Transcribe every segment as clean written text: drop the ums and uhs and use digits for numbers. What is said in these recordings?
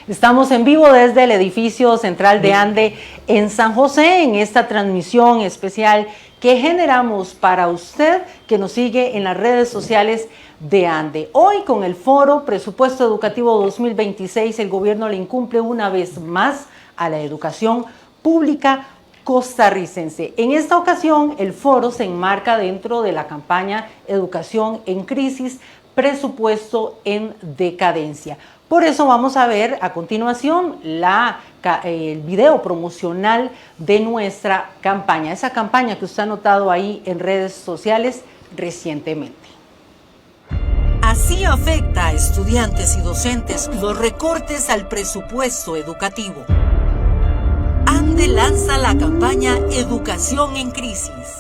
Estamos en vivo desde el edificio central de ANDE en San José, en esta transmisión especial que generamos para usted que nos sigue en las redes sociales de ANDE. Hoy, con el foro Presupuesto Educativo 2026, el gobierno le incumple una vez más a la educación pública costarricense. En esta ocasión, el foro se enmarca dentro de la campaña Educación en Crisis, Presupuesto en Decadencia. Por eso vamos a ver a continuación el video promocional de nuestra campaña, esa campaña que usted ha notado ahí en redes sociales recientemente. Así afecta a estudiantes y docentes los recortes al presupuesto educativo. ANDE lanza la campaña Educación en Crisis.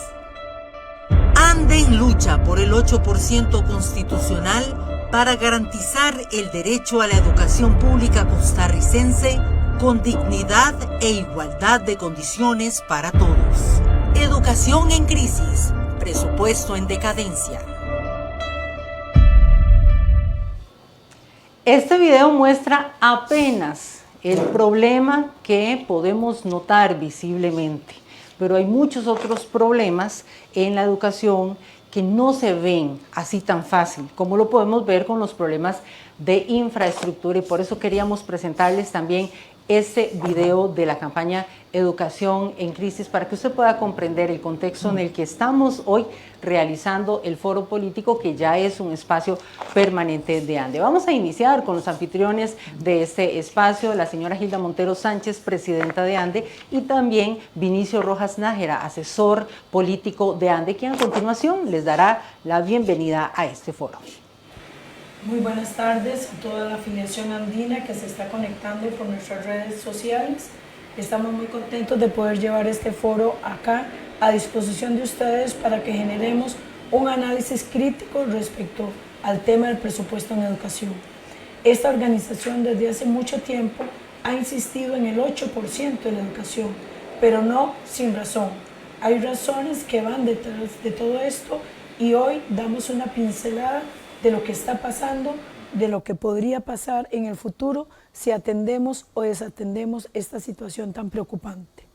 ANDE en lucha por el 8% constitucional para garantizar el derecho a la educación pública costarricense con dignidad e igualdad de condiciones para todos. Educación en crisis, presupuesto en decadencia. Este video muestra apenas el problema que podemos notar visiblemente, pero hay muchos otros problemas en la educación que no se ven así tan fácil, como lo podemos ver con los problemas de infraestructura, y por eso queríamos presentarles también este video de la campaña Educación en Crisis para que usted pueda comprender el contexto en el que estamos hoy realizando el foro político, que ya es un espacio permanente de ANDE. Vamos a iniciar con los anfitriones de este espacio, la señora Gilda Montero Sánchez, presidenta de ANDE, y también Vinicio Rojas Nájera, asesor político de ANDE, quien a continuación les dará la bienvenida a este foro. Muy buenas tardes a toda la afiliación andina que se está conectando por nuestras redes sociales. Estamos muy contentos de poder llevar este foro acá a disposición de ustedes para que generemos un análisis crítico respecto al tema del presupuesto en educación. Esta organización desde hace mucho tiempo ha insistido en el 8% de la educación, pero no sin razón. Hay razones que van detrás de todo esto y hoy damos una pincelada de lo que está pasando, de lo que podría pasar en el futuro si atendemos o desatendemos esta situación tan preocupante.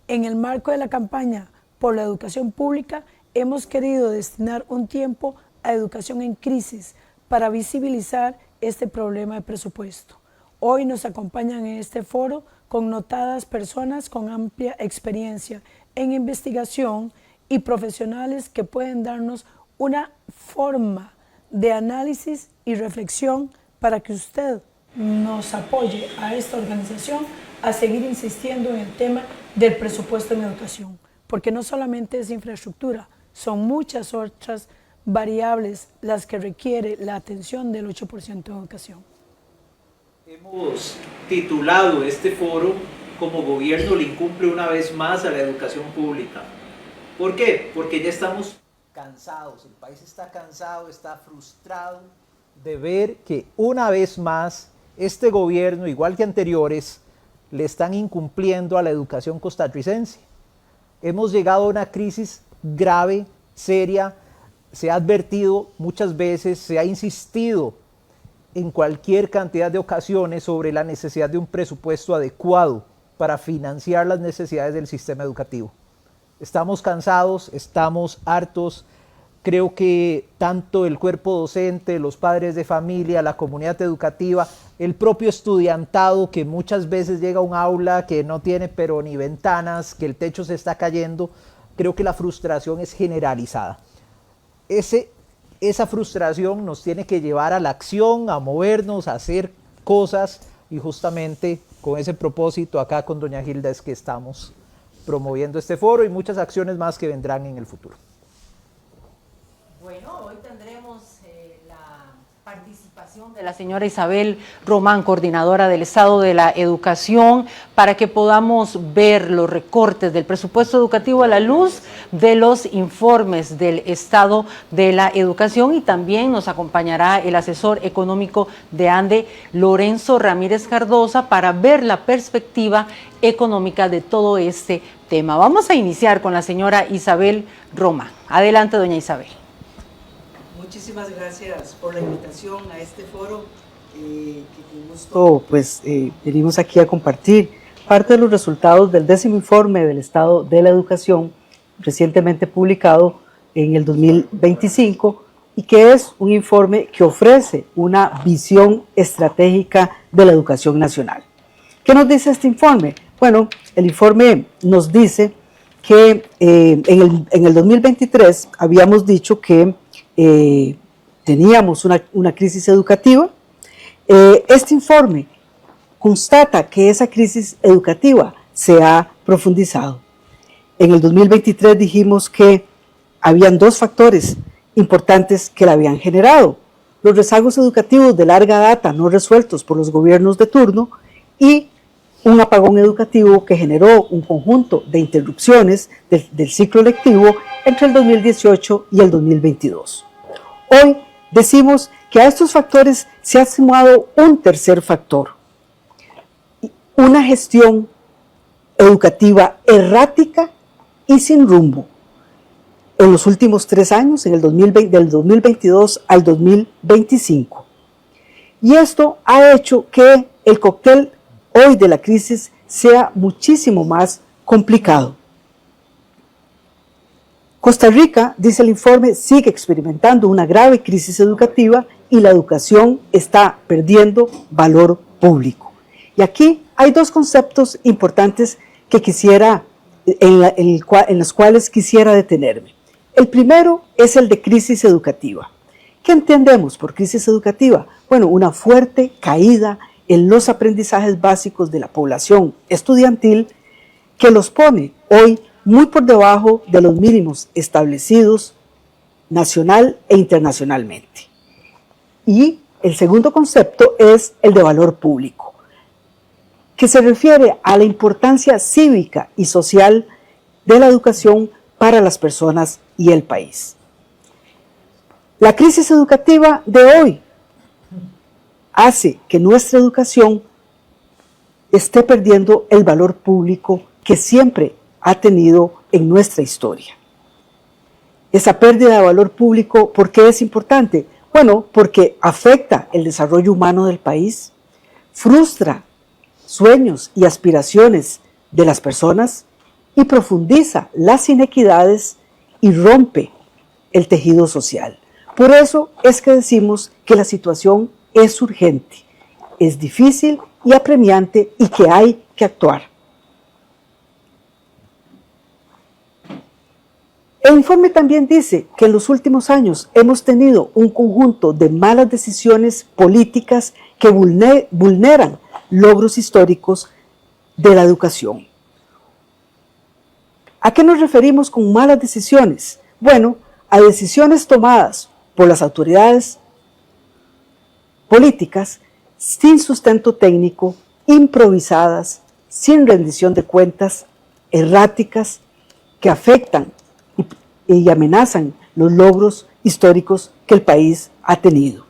En el marco de la campaña por la educación pública, hemos querido destinar un tiempo a educación en crisis para visibilizar este problema de presupuesto. Hoy nos acompañan en este foro connotadas personas con amplia experiencia en investigación y profesionales que pueden darnos una forma de análisis y reflexión para que usted nos apoye a esta organización a seguir insistiendo en el tema del presupuesto en educación, porque no solamente es infraestructura, son muchas otras variables las que requiere la atención del 8% de educación. Hemos titulado este foro como gobierno le incumple una vez más a la educación pública. ¿Por qué? Porque ya estamos cansados, el país está cansado, está frustrado de ver que una vez más este gobierno, igual que anteriores, le están incumpliendo a la educación costarricense. Hemos llegado a una crisis grave, seria, se ha advertido muchas veces, se ha insistido en cualquier cantidad de ocasiones sobre la necesidad de un presupuesto adecuado para financiar las necesidades del sistema educativo. Estamos cansados, estamos hartos. Creo que tanto el cuerpo docente, los padres de familia, la comunidad educativa, el propio estudiantado que muchas veces llega a un aula que no tiene pero ni ventanas, que el techo se está cayendo, creo que la frustración es generalizada. Esa frustración nos tiene que llevar a la acción, a movernos, a hacer cosas, y justamente con ese propósito acá con doña Gilda es que estamos promoviendo este foro y muchas acciones más que vendrán en el futuro. Bueno, hoy tendremos la participación de la señora Isabel Román, coordinadora del Estado de la Educación, para que podamos ver los recortes del presupuesto educativo a la luz de los informes del Estado de la Educación, y también nos acompañará el asesor económico de ANDE, Lorenzo Ramírez Cardosa, para ver la perspectiva económica de todo este tema. Vamos a iniciar con la señora Isabel Román. Adelante, doña Isabel. Muchísimas gracias por la invitación a este foro que con gusto pues, venimos aquí a compartir parte de los resultados del 10º informe del Estado de la Educación, recientemente publicado en el 2025, y que es un informe que ofrece una visión estratégica de la educación nacional. ¿Qué nos dice este informe? Bueno, el informe nos dice que en el 2023 habíamos dicho que teníamos una crisis educativa. Este informe constata que esa crisis educativa se ha profundizado. En el 2023 dijimos que habían dos factores importantes que la habían generado: los rezagos educativos de larga data no resueltos por los gobiernos de turno y un apagón educativo que generó un conjunto de interrupciones del ciclo lectivo entre el 2018 y el 2022. Hoy decimos que a estos factores se ha sumado un tercer factor: una gestión educativa errática y sin rumbo. En los últimos 3 años, del 2022 al 2025. Y esto ha hecho que el cóctel hoy de la crisis sea muchísimo más complicado. Costa Rica, dice el informe, sigue experimentando una grave crisis educativa y la educación está perdiendo valor público. Y aquí hay dos conceptos importantes que en los cuales quisiera detenerme. El primero es el de crisis educativa. ¿Qué entendemos por crisis educativa? Bueno, una fuerte caída en los aprendizajes básicos de la población estudiantil que los pone hoy muy por debajo de los mínimos establecidos nacional e internacionalmente. Y el segundo concepto es el de valor público, que se refiere a la importancia cívica y social de la educación para las personas y el país. La crisis educativa de hoy hace que nuestra educación esté perdiendo el valor público que siempre ha tenido en nuestra historia. Esa pérdida de valor público, ¿por qué es importante? Bueno, porque afecta el desarrollo humano del país, frustra sueños y aspiraciones de las personas y profundiza las inequidades y rompe el tejido social. Por eso es que decimos que la situación es urgente, es difícil y apremiante y que hay que actuar. El informe también dice que en los últimos años hemos tenido un conjunto de malas decisiones políticas que vulneran logros históricos de la educación. ¿A qué nos referimos con malas decisiones? Bueno, a decisiones tomadas por las autoridades políticas sin sustento técnico, improvisadas, sin rendición de cuentas, erráticas, que afectan y amenazan los logros históricos que el país ha tenido.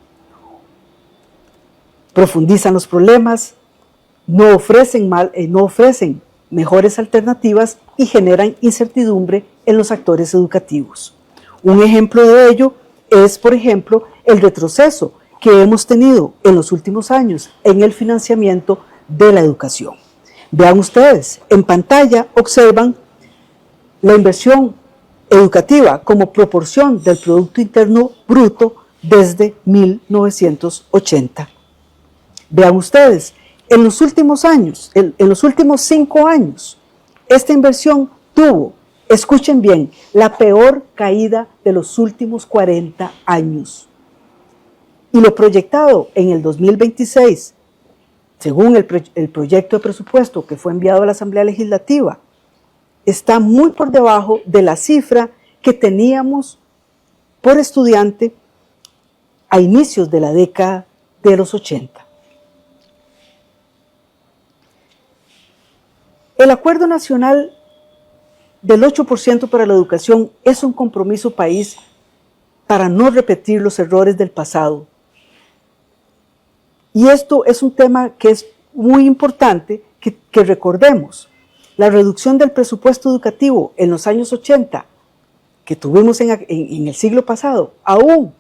Profundizan los problemas, no ofrecen mejores alternativas y generan incertidumbre en los actores educativos. Un ejemplo de ello es, por ejemplo, el retroceso que hemos tenido en los últimos años en el financiamiento de la educación. Vean ustedes, en pantalla observan la inversión educativa como proporción del Producto Interno Bruto desde 1980. Vean ustedes, en los últimos años, en los últimos 5 años, esta inversión tuvo, escuchen bien, la peor caída de los últimos 40 años. Y lo proyectado en el 2026, según el proyecto de presupuesto que fue enviado a la Asamblea Legislativa, está muy por debajo de la cifra que teníamos por estudiante a inicios de la década de los 80. El Acuerdo Nacional del 8% para la educación es un compromiso país para no repetir los errores del pasado. Y esto es un tema que es muy importante que recordemos. La reducción del presupuesto educativo en los años 80 que tuvimos en el siglo pasado, aún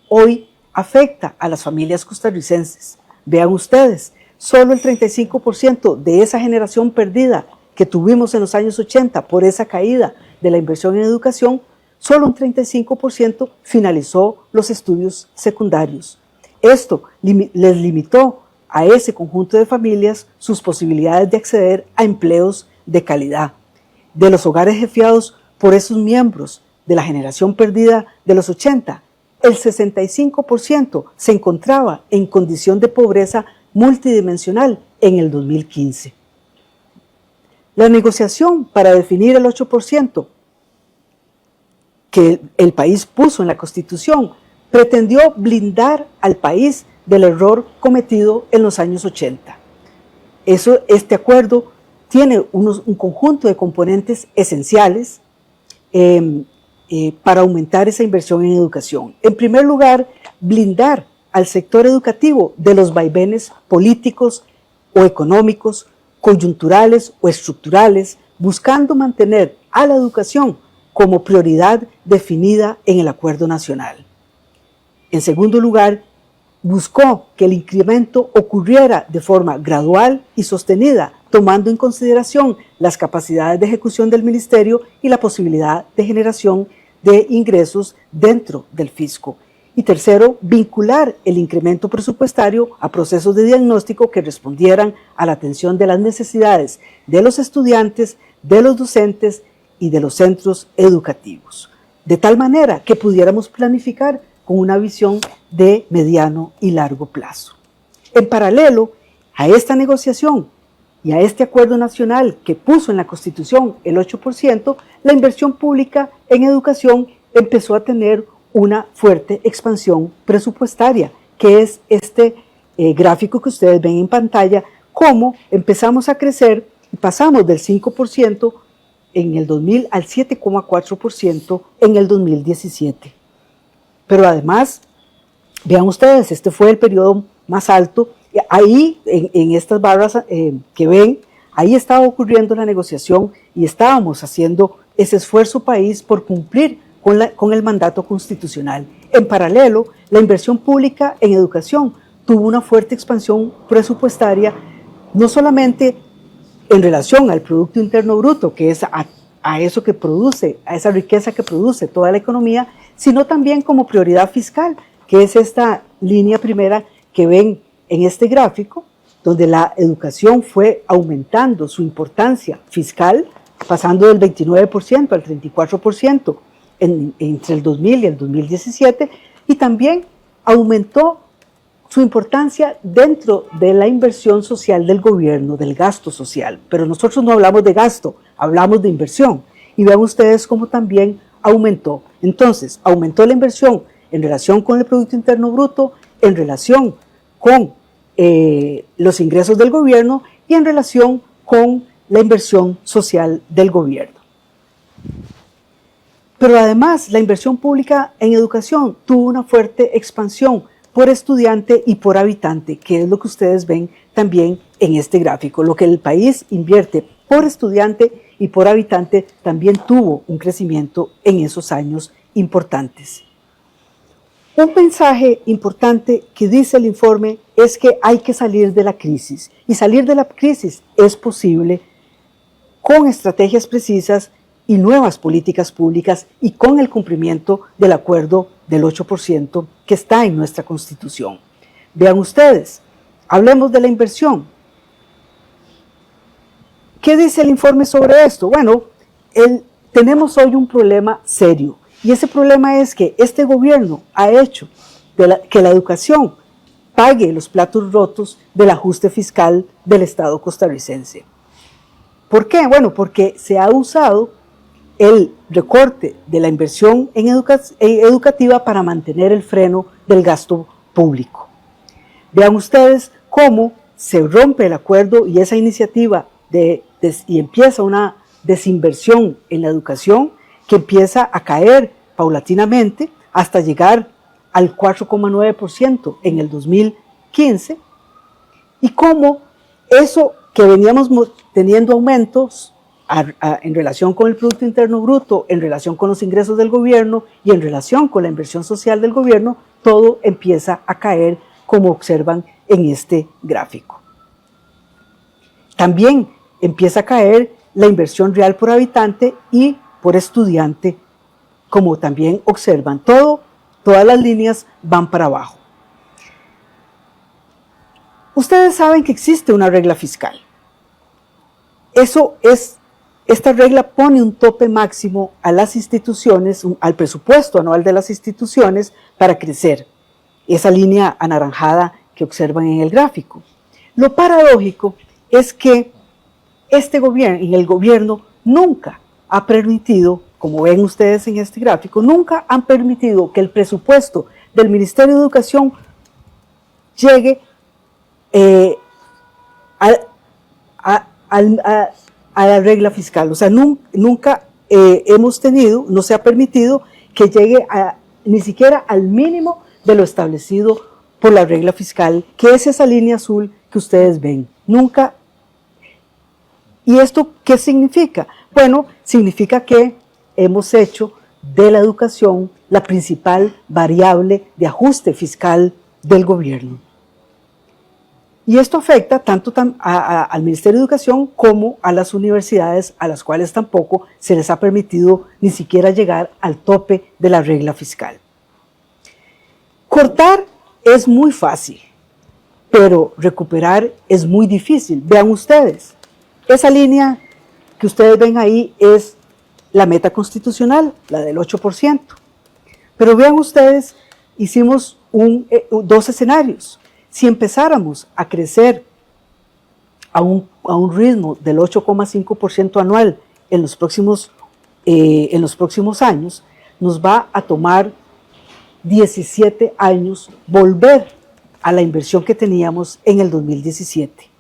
hoy afecta a las familias costarricenses. Vean ustedes, solo el 35% de esa generación perdida que tuvimos en los años 80 por esa caída de la inversión en educación, solo un 35% finalizó los estudios secundarios. Esto les limitó a ese conjunto de familias sus posibilidades de acceder a empleos de calidad. De los hogares jefiados por esos miembros de la generación perdida de los 80, el 65% se encontraba en condición de pobreza multidimensional en el 2015. La negociación para definir el 8% que el país puso en la Constitución pretendió blindar al país del error cometido en los años 80. Este acuerdo tiene un conjunto de componentes esenciales para aumentar esa inversión en educación. En primer lugar, blindar al sector educativo de los vaivenes políticos o económicos, coyunturales o estructurales, buscando mantener a la educación como prioridad definida en el Acuerdo Nacional. En segundo lugar, buscó que el incremento ocurriera de forma gradual y sostenida, tomando en consideración las capacidades de ejecución del Ministerio y la posibilidad de generación de ingresos dentro del fisco. Y tercero, vincular el incremento presupuestario a procesos de diagnóstico que respondieran a la atención de las necesidades de los estudiantes, de los docentes y de los centros educativos, de tal manera que pudiéramos planificar con una visión de mediano y largo plazo. En paralelo a esta negociación y a este acuerdo nacional que puso en la Constitución el 8%, la inversión pública en educación empezó a tener una fuerte expansión presupuestaria, que es este gráfico que ustedes ven en pantalla, cómo empezamos a crecer y pasamos del 5% en el 2000 al 7,4% en el 2017. Pero además, vean ustedes, este fue el periodo más alto. Ahí, en estas barras que ven, ahí estaba ocurriendo la negociación y estábamos haciendo ese esfuerzo país por cumplir con el mandato constitucional. En paralelo, la inversión pública en educación tuvo una fuerte expansión presupuestaria, no solamente en relación al Producto Interno Bruto, que es a eso que produce, a esa riqueza que produce toda la economía, sino también como prioridad fiscal, que es esta línea primera que ven en este gráfico, donde la educación fue aumentando su importancia fiscal, pasando del 29% al 34% entre el 2000 y el 2017, y también aumentó su importancia dentro de la inversión social del gobierno, del gasto social. Pero nosotros no hablamos de gasto, hablamos de inversión. Y vean ustedes cómo también aumentó. Entonces, aumentó la inversión en relación con el Producto Interno Bruto, en relación con los ingresos del gobierno y en relación con la inversión social del gobierno. Pero además, la inversión pública en educación tuvo una fuerte expansión por estudiante y por habitante, que es lo que ustedes ven también en este gráfico. Lo que el país invierte por estudiante y por habitante también tuvo un crecimiento en esos años importantes. Un mensaje importante que dice el informe es que hay que salir de la crisis, y salir de la crisis es posible con estrategias precisas y nuevas políticas públicas y con el cumplimiento del acuerdo del 8% que está en nuestra Constitución. Vean ustedes, hablemos de la inversión. ¿Qué dice el informe sobre esto? Bueno, tenemos hoy un problema serio, y ese problema es que este gobierno ha hecho que la educación pague los platos rotos del ajuste fiscal del Estado costarricense. ¿Por qué? Bueno, porque se ha usado el recorte de la inversión educativa para mantener el freno del gasto público. Vean ustedes cómo se rompe el acuerdo y esa iniciativa y empieza una desinversión en la educación que empieza a caer paulatinamente hasta llegar al 4,9% en el 2015, y cómo eso que veníamos teniendo aumentos en relación con el Producto Interno Bruto, en relación con los ingresos del gobierno y en relación con la inversión social del gobierno, todo empieza a caer, como observan en este gráfico. También empieza a caer la inversión real por habitante y por estudiante, como también observan. Todas las líneas van para abajo. Ustedes saben que existe una regla fiscal. Esta regla pone un tope máximo a las instituciones, al presupuesto anual de las instituciones para crecer. Esa línea anaranjada que observan en el gráfico. Lo paradójico es que el gobierno nunca ha permitido, como ven ustedes en este gráfico, nunca han permitido que el presupuesto del Ministerio de Educación llegue a la regla fiscal. O sea, nunca no se ha permitido que llegue ni siquiera al mínimo de lo establecido por la regla fiscal, que es esa línea azul que ustedes ven. Nunca. ¿Y esto qué significa? Bueno, significa que hemos hecho de la educación la principal variable de ajuste fiscal del gobierno. Y esto afecta tanto al Ministerio de Educación como a las universidades, a las cuales tampoco se les ha permitido ni siquiera llegar al tope de la regla fiscal. Cortar es muy fácil, pero recuperar es muy difícil. Vean ustedes, esa línea que ustedes ven ahí es la meta constitucional, la del 8%. Pero vean ustedes, hicimos dos escenarios. Si empezáramos a crecer a un ritmo del 8,5% anual en los próximos años, nos va a tomar 17 años volver a la inversión que teníamos en el 2017.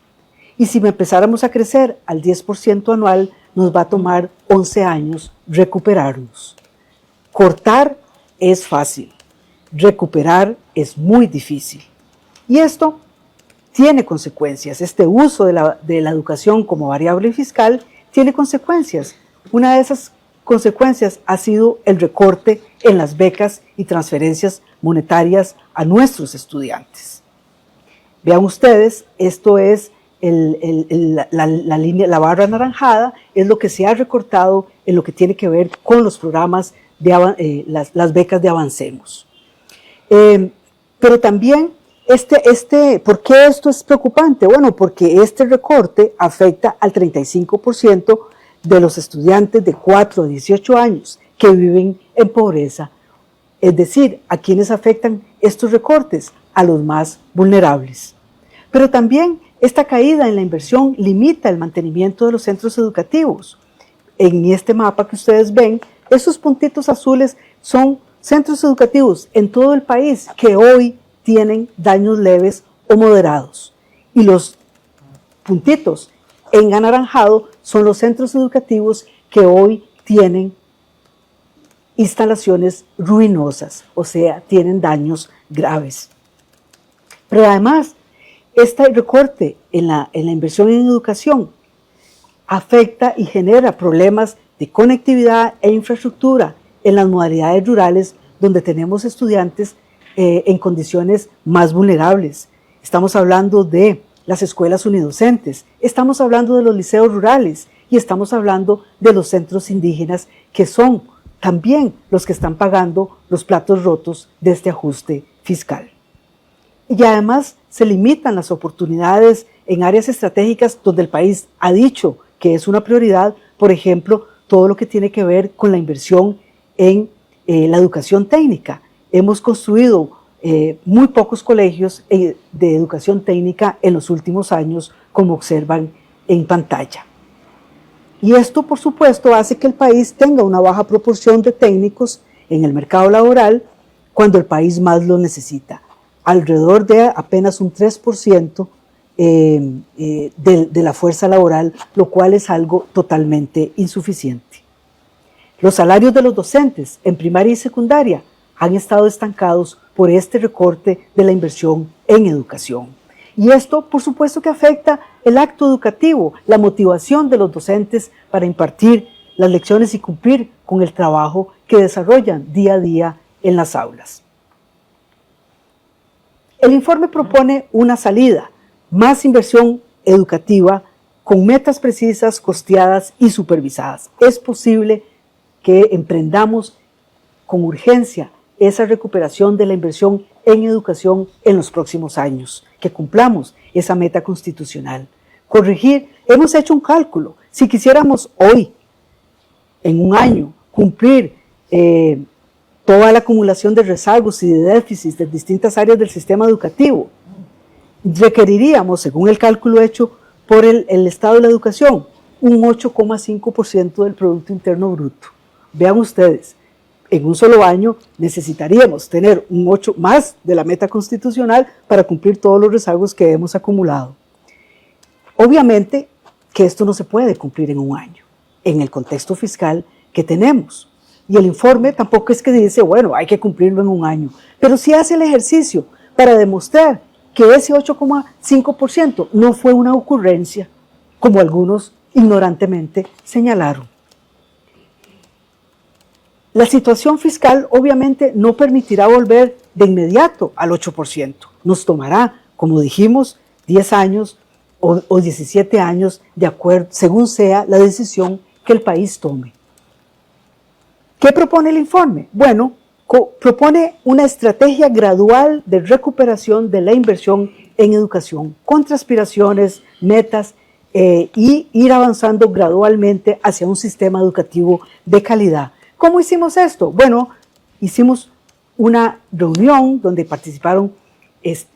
Y si empezáramos a crecer al 10% anual, nos va a tomar 11 años recuperarnos. Cortar es fácil, recuperar es muy difícil. Y esto tiene consecuencias. Este uso de la educación como variable fiscal tiene consecuencias. Una de esas consecuencias ha sido el recorte en las becas y transferencias monetarias a nuestros estudiantes. Vean ustedes, esto es la barra anaranjada, es lo que se ha recortado en lo que tiene que ver con los programas de las becas de Avancemos. Pero también, ¿por qué esto es preocupante? Bueno, porque este recorte afecta al 35% de los estudiantes de 4 a 18 años que viven en pobreza. Es decir, ¿a quiénes afectan estos recortes? A los más vulnerables. Pero también esta caída en la inversión limita el mantenimiento de los centros educativos. En este mapa que ustedes ven, esos puntitos azules son centros educativos en todo el país que hoy tienen daños leves o moderados. Y los puntitos en anaranjado son los centros educativos que hoy tienen instalaciones ruinosas, o sea, tienen daños graves. Pero además, este recorte en la inversión en educación afecta y genera problemas de conectividad e infraestructura en las modalidades rurales donde tenemos estudiantes en condiciones más vulnerables. Estamos hablando de las escuelas unidocentes, estamos hablando de los liceos rurales y estamos hablando de los centros indígenas, que son también los que están pagando los platos rotos de este ajuste fiscal. Y además se limitan las oportunidades en áreas estratégicas donde el país ha dicho que es una prioridad, por ejemplo, todo lo que tiene que ver con la inversión en la educación técnica. Hemos construido muy pocos colegios de educación técnica en los últimos años, como observan en pantalla. Y esto, por supuesto, hace que el país tenga una baja proporción de técnicos en el mercado laboral cuando el país más lo necesita. Alrededor de apenas un 3% de la fuerza laboral, lo cual es algo totalmente insuficiente. Los salarios de los docentes en primaria y secundaria han estado estancados por este recorte de la inversión en educación. Y esto, por supuesto, que afecta el acto educativo, la motivación de los docentes para impartir las lecciones y cumplir con el trabajo que desarrollan día a día en las aulas. El informe propone una salida, más inversión educativa, con metas precisas, costeadas y supervisadas. Es posible que emprendamos con urgencia esa recuperación de la inversión en educación en los próximos años, que cumplamos esa meta constitucional. Corregir, hemos hecho un cálculo, si quisiéramos hoy, en un año, cumplir toda la acumulación de rezagos y de déficits de distintas áreas del sistema educativo, requeriríamos, según el cálculo hecho por el Estado de la Educación, un 8,5% del Producto Interno Bruto. Vean ustedes, en un solo año necesitaríamos tener un 8 más de la meta constitucional para cumplir todos los rezagos que hemos acumulado. Obviamente que esto no se puede cumplir en un año, en el contexto fiscal que tenemos. Y el informe tampoco es que dice, bueno, hay que cumplirlo en un año, pero sí hace el ejercicio para demostrar que ese 8,5% no fue una ocurrencia, como algunos ignorantemente señalaron. La situación fiscal obviamente no permitirá volver de inmediato al 8%. Nos tomará, como dijimos, 10 años o 17 años, de acuerdo, según sea la decisión que el país tome. ¿Qué propone el informe? Bueno, propone una estrategia gradual de recuperación de la inversión en educación, con transpiraciones, metas y ir avanzando gradualmente hacia un sistema educativo de calidad. ¿Cómo hicimos esto? Bueno, hicimos una reunión donde participaron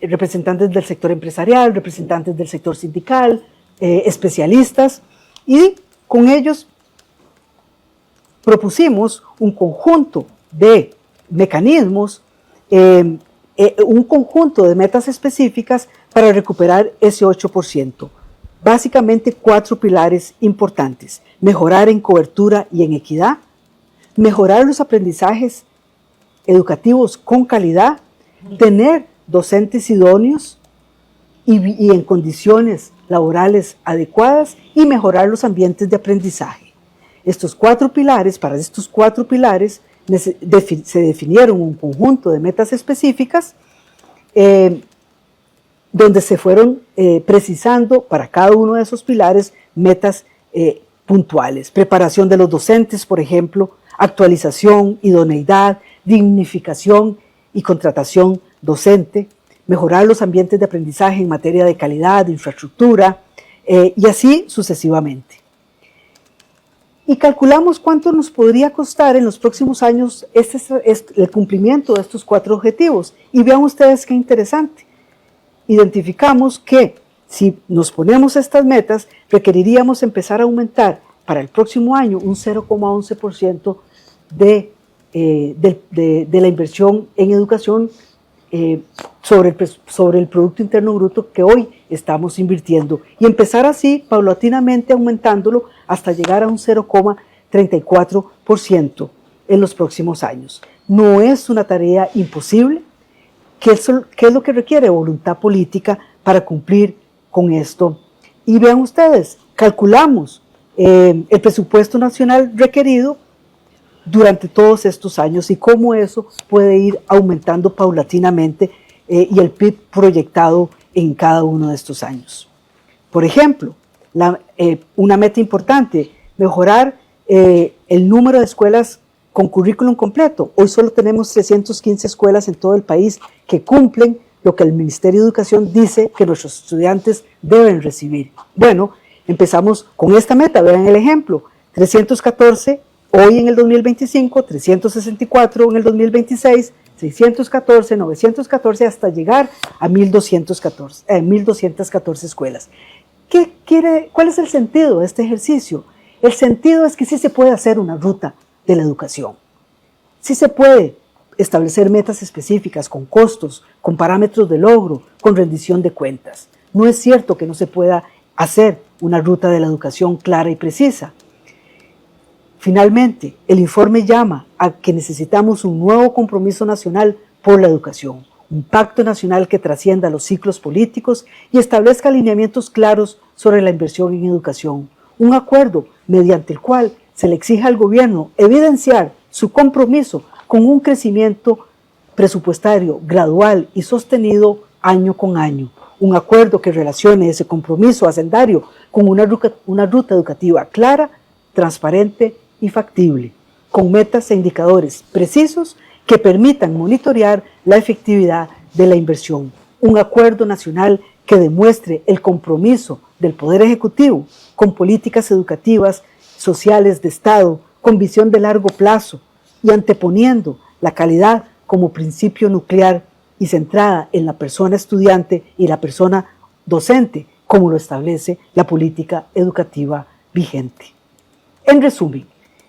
representantes del sector empresarial, representantes del sector sindical, especialistas, y con ellos propusimos un conjunto de mecanismos, un conjunto de metas específicas para recuperar ese 8%. Básicamente 4 pilares importantes: mejorar en cobertura y en equidad, mejorar los aprendizajes educativos con calidad, tener docentes idóneos y en condiciones laborales adecuadas, y mejorar los ambientes de aprendizaje. Estos 4 pilares, para estos 4 pilares se definieron un conjunto de metas específicas donde se fueron precisando para cada uno de esos pilares metas puntuales. Preparación de los docentes, por ejemplo, actualización, idoneidad, dignificación y contratación docente, mejorar los ambientes de aprendizaje en materia de calidad, de infraestructura, y así sucesivamente. Y calculamos cuánto nos podría costar en los próximos años el cumplimiento de estos 4 objetivos. Y vean ustedes qué interesante. Identificamos que si nos ponemos estas metas, requeriríamos empezar a aumentar para el próximo año un 0,11% de la inversión en educación sobre el Producto Interno Bruto que hoy estamos invirtiendo, y empezar así paulatinamente aumentándolo hasta llegar a un 0,34% en los próximos años. No es una tarea imposible. ¿Qué es lo que requiere? Voluntad política para cumplir con esto. Y vean ustedes, calculamos el presupuesto nacional requerido durante todos estos años y cómo eso puede ir aumentando paulatinamente y el PIB proyectado en cada uno de estos años. Por ejemplo, una meta importante, mejorar el número de escuelas con currículum completo. Hoy solo tenemos 315 escuelas en todo el país que cumplen lo que el Ministerio de Educación dice que nuestros estudiantes deben recibir. Bueno, empezamos con esta meta, vean el ejemplo, 314 hoy en el 2025, 364 en el 2026, 614, 914, hasta llegar a 1.214 escuelas. ¿Cuál es el sentido de este ejercicio? El sentido es que sí se puede hacer una ruta de la educación. Sí se puede establecer metas específicas con costos, con parámetros de logro, con rendición de cuentas. No es cierto que no se pueda hacer una ruta de la educación clara y precisa. Finalmente, el informe llama a que necesitamos un nuevo compromiso nacional por la educación, un pacto nacional que trascienda los ciclos políticos y establezca alineamientos claros sobre la inversión en educación, un acuerdo mediante el cual se le exija al gobierno evidenciar su compromiso con un crecimiento presupuestario gradual y sostenido año con año, un acuerdo que relacione ese compromiso hacendario con una ruta educativa clara, transparente y factible, con metas e indicadores precisos que permitan monitorear la efectividad de la inversión. Un acuerdo nacional que demuestre el compromiso del Poder Ejecutivo con políticas educativas, sociales de Estado, con visión de largo plazo y anteponiendo la calidad como principio nuclear y centrada en la persona estudiante y la persona docente, como lo establece la política educativa vigente. En resumen,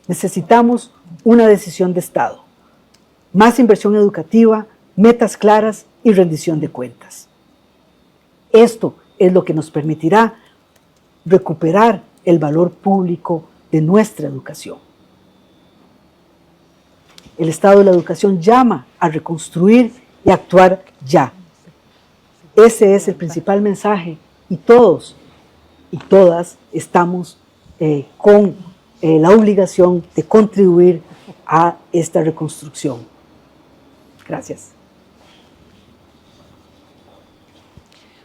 necesitamos una decisión de Estado, más inversión educativa, metas claras y rendición de cuentas. Esto es lo que nos permitirá recuperar el valor público de nuestra educación. El Estado de la Educación llama a reconstruir y actuar ya. Ese es el principal mensaje y todos y todas estamos con la obligación de contribuir a esta reconstrucción. Gracias.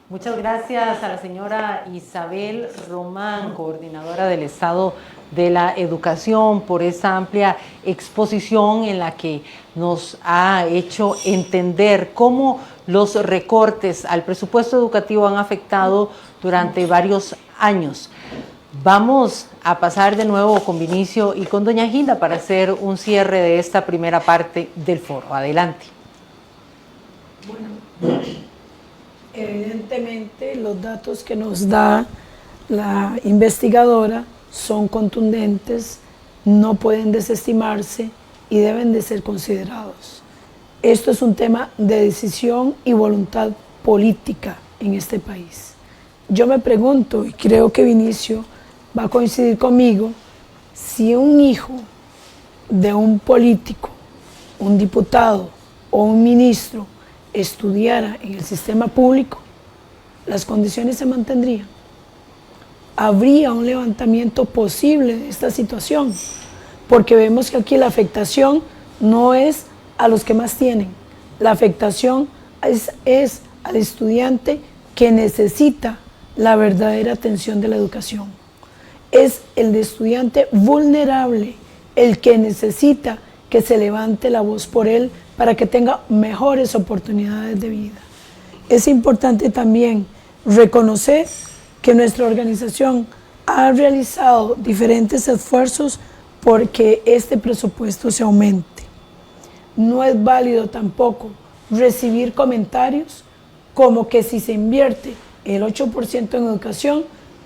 Muchas gracias a la señora Isabel Román, coordinadora del Estado de la Educación, por esa amplia exposición en la que nos ha hecho entender cómo los recortes al presupuesto educativo han afectado durante varios años. Vamos a pasar de nuevo con Vinicio y con doña Gilda para hacer un cierre de esta primera parte del foro. Adelante. Bueno, evidentemente los datos que nos da la investigadora son contundentes, no pueden desestimarse y deben de ser considerados. Esto es un tema de decisión y voluntad política en este país. Yo me pregunto, y creo que Vinicio va a coincidir conmigo, si un hijo de un político, un diputado o un ministro estudiara en el sistema público, las condiciones se mantendrían. Habría un levantamiento posible de esta situación, porque vemos que aquí la afectación no es a los que más tienen, la afectación es al estudiante que necesita la verdadera atención de la educación. Es el estudiante vulnerable, el que necesita que se levante la voz por él para que tenga mejores oportunidades de vida. Es importante también reconocer que nuestra organización ha realizado diferentes esfuerzos porque este presupuesto se aumente. No es válido tampoco recibir comentarios como que si se invierte el 8% en educación,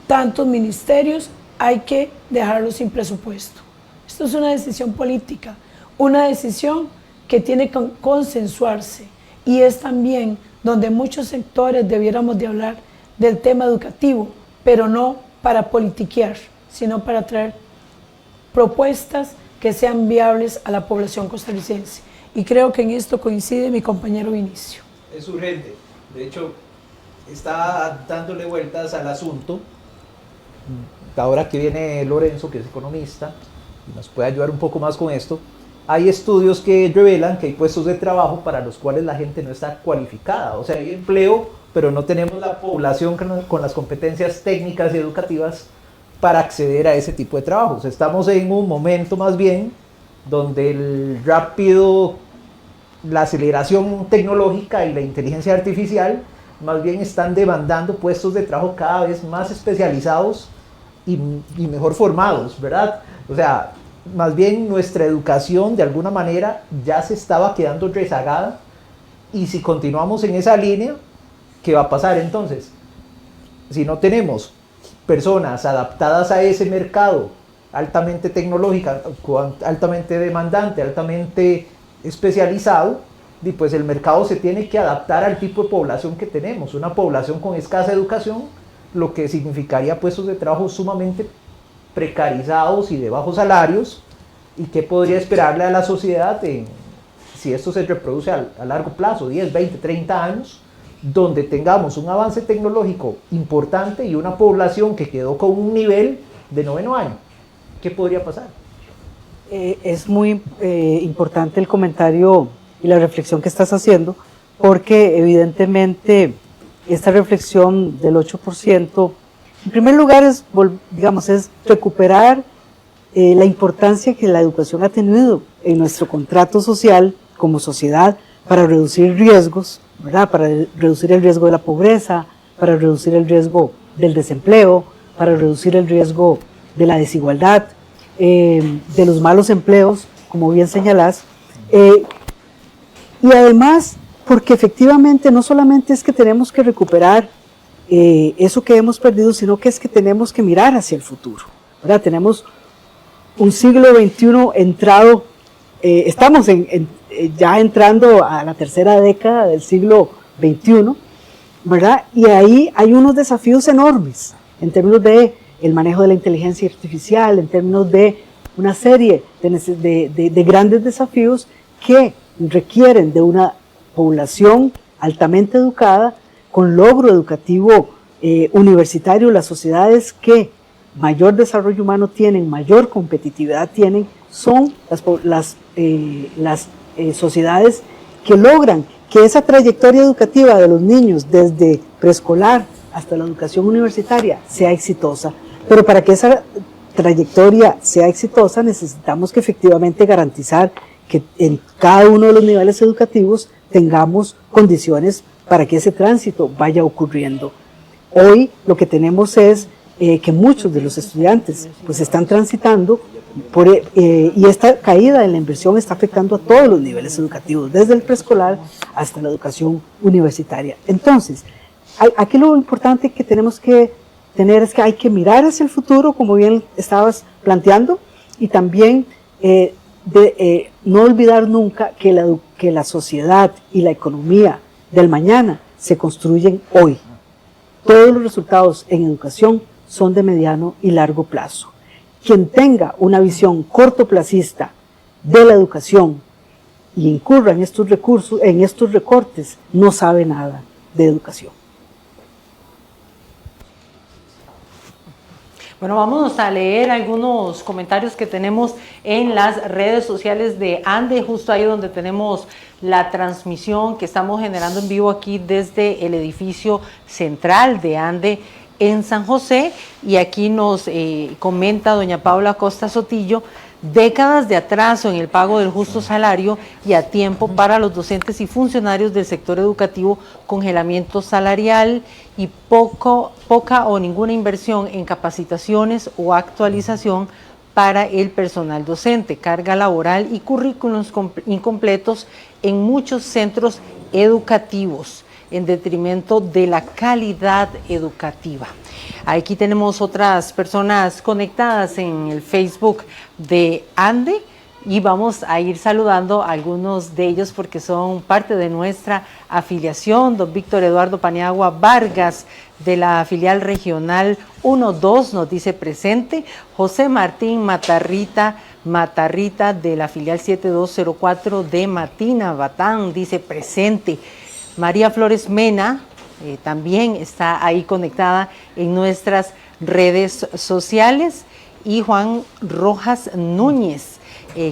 tantos ministerios hay que dejarlos sin presupuesto. Esto es una decisión política, una decisión que tiene que consensuarse y es también donde muchos sectores debiéramos de hablar del tema educativo, pero no para politiquear, sino para traer propuestas que sean viables a la población costarricense. Y creo que en esto coincide mi compañero Vinicio. Es urgente, de hecho está dándole vueltas al asunto. Ahora que viene Lorenzo, que es economista, y nos puede ayudar un poco más con esto, hay estudios que revelan que hay puestos de trabajo para los cuales la gente no está cualificada. O sea, hay empleo, pero no tenemos la población con las competencias técnicas y educativas para acceder a ese tipo de trabajos. Estamos en un momento más bien donde la aceleración tecnológica y la inteligencia artificial más bien están demandando puestos de trabajo cada vez más especializados y mejor formados, ¿verdad? O sea, más bien nuestra educación de alguna manera ya se estaba quedando rezagada, y si continuamos en esa línea, ¿qué va a pasar entonces? Si no tenemos personas adaptadas a ese mercado altamente tecnológica, altamente demandante, altamente especializado, y pues el mercado se tiene que adaptar al tipo de población que tenemos, una población con escasa educación, lo que significaría puestos de trabajo sumamente precarizados y de bajos salarios. ¿Y qué podría esperarle a la sociedad si esto se reproduce a largo plazo, 10, 20, 30 años, donde tengamos un avance tecnológico importante y una población que quedó con un nivel de noveno año? ¿Qué podría pasar? Es muy importante el comentario y la reflexión que estás haciendo, porque evidentemente esta reflexión del 8%, en primer lugar es recuperar la importancia que la educación ha tenido en nuestro contrato social como sociedad para reducir riesgos, ¿verdad? Para reducir el riesgo de la pobreza, para reducir el riesgo del desempleo, para reducir el riesgo de la desigualdad, de los malos empleos, como bien señalás, y además porque efectivamente no solamente es que tenemos que recuperar eso que hemos perdido, sino que es que tenemos que mirar hacia el futuro, ¿verdad? Tenemos un siglo XXI entrado, estamos ya entrando a la tercera década del siglo XXI, ¿verdad? Y ahí hay unos desafíos enormes en términos de el manejo de la inteligencia artificial, en términos de una serie de grandes desafíos que requieren de una población altamente educada, con logro educativo universitario. Las sociedades que mayor desarrollo humano tienen, mayor competitividad tienen, son las sociedades que logran que esa trayectoria educativa de los niños desde preescolar hasta la educación universitaria sea exitosa. Pero para que esa trayectoria sea exitosa necesitamos que efectivamente garantizar que en cada uno de los niveles educativos tengamos condiciones para que ese tránsito vaya ocurriendo. Hoy lo que tenemos es que muchos de los estudiantes pues están transitando y esta caída en la inversión está afectando a todos los niveles educativos, desde el preescolar hasta la educación universitaria. Entonces, aquí lo importante que tenemos que tener es que hay que mirar hacia el futuro, como bien estabas planteando, y también no olvidar nunca que la sociedad y la economía del mañana se construyen hoy. Todos los resultados en educación son de mediano y largo plazo. Quien tenga una visión cortoplacista de la educación y incurra en estos recortes, no sabe nada de educación. Bueno, vamos a leer algunos comentarios que tenemos en las redes sociales de ANDE, justo ahí donde tenemos la transmisión que estamos generando en vivo aquí desde el edificio central de ANDE en San José. Y aquí nos comenta doña Paula Costa Sotillo: décadas de atraso en el pago del justo salario y a tiempo para los docentes y funcionarios del sector educativo, congelamiento salarial y poca o ninguna inversión en capacitaciones o actualización para el personal docente, carga laboral y currículos incompletos en muchos centros educativos, en detrimento de la calidad educativa. Aquí tenemos otras personas conectadas en el Facebook de ANDE y vamos a ir saludando a algunos de ellos porque son parte de nuestra afiliación. Don Víctor Eduardo Paniagua Vargas, de la filial regional 1-2, nos dice presente. José Martín Matarrita, de la filial 7204 de Matina, Batán, dice presente. María Flores Mena también está ahí conectada en nuestras redes sociales, y Juan Rojas Núñez,